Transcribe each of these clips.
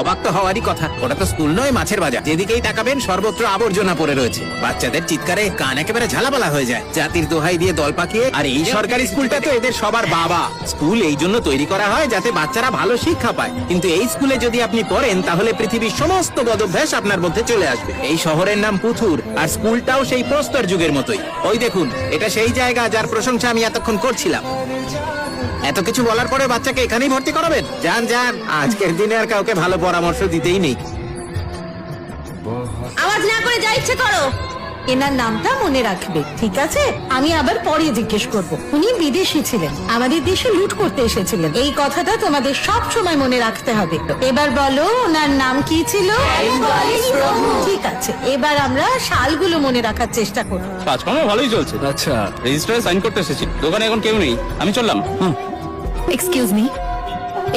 অবাক তো হওয়ারই কথা, ওটা তো স্কুল নয় মাছের বাজার। যেদিকেই তাকাবেন সর্বত্র আবর্জনা পড়ে রয়েছে। বাচ্চাদের চিৎকারে কান একেবারে ঝালাপালা হয়ে যায়। জাতির দোহাই দিয়ে দল পাকিয়ে, আর এই সরকারি স্কুলটা তো এদের সবার বাবা। স্কুল এই জন্য তৈরি করা হয় যাতে বাচ্চারা ভালো শিক্ষা পায়, কিন্তু এই স্কুলে যদি আপনি পড়েন তাহলে পৃথিবীর সমস্ত বদভ্যাস আপনার মধ্যে চলে আসবে। এই শহরের নাম পুথুর, আর স্কুলটাও সেই প্রস্তর যুগের মতোই। ওই দেখুন, এটা সেই জায়গা যার প্রশংসা আমি এতক্ষণ করছিলাম। এত কিছু বলার পরে বাচ্চাকে এখানেই ভর্তি করাবেন? যান যান, আজকের দিনে আর কাউকে ভালো পরামর্শ দিতেই নেই। আওয়াজ না করে যা ইচ্ছে করো। এনার নামটা মনে রাখবে, ঠিক আছে? আমি আবার পরে জিজ্ঞেস করব। উনি বিদেশি ছিলেন, আমাদের দেশে লুট করতে এসেছিলেন। এই কথাটা তোমাদের সব সময় মনে রাখতে হবে। এবার বলো, ওনার নাম কি ছিল? ঠিক আছে, এবার আমরা সালগুলো মনে রাখার চেষ্টা করব। কাজকর্ম ভালোই চলছে। আচ্ছা, রেজিস্টারে সাইন করতে এসেছি, দোকানে এখন কেউ নেই, আমি চললাম। এক্সকিউজ মি,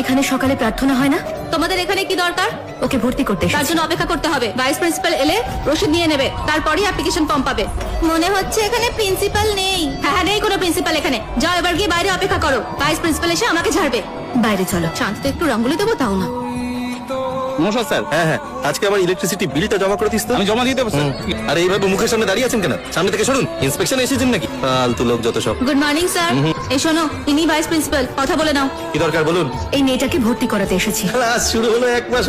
এখানে সকালে প্রার্থনা হয় না? তোমাদের এখানে কি দরকার? ওকে ভর্তি করতে তার জন্য অপেক্ষা করতে হবে। ভাইস প্রিন্সিপাল এলে রসিদ নিয়ে নেবে, তারপরই অ্যাপ্লিকেশন ফর্ম পাবে। মনে হচ্ছে এখানে প্রিন্সিপাল নেই। হ্যাঁ, নেই কোনো প্রিন্সিপাল এখানে। যাও এবার গিয়ে বাইরে অপেক্ষা করো, ভাইস প্রিন্সিপাল এসে আমাকে ঝাড়বে। বাইরে চলো। শান্তিতে একটু রঙ্গলি দেবো, তাও না। নমস্কার স্যার। হ্যাঁ হ্যাঁ, আজকে আমার ইলেকট্রিসিটি বিলটা জমা করে দিস তো। আমি জমা দিয়ে দেবো স্যার। আরে এইভাবে মুখের সামনে দাঁড়িয়ে আছেন কেন? সামনে থেকে সরুন, ইন্সপেকশন এসেছেন নাকি? ফালতু লোক যত সব। Good morning sir. এই শোনো, ইনি ভাইস প্রিন্সিপাল, কথা বলে নাও। কি দরকার বলুন? এই মেয়েটাকে ভর্তি করাতে এসেছি। ক্লাস শুরু হলো 1 মাস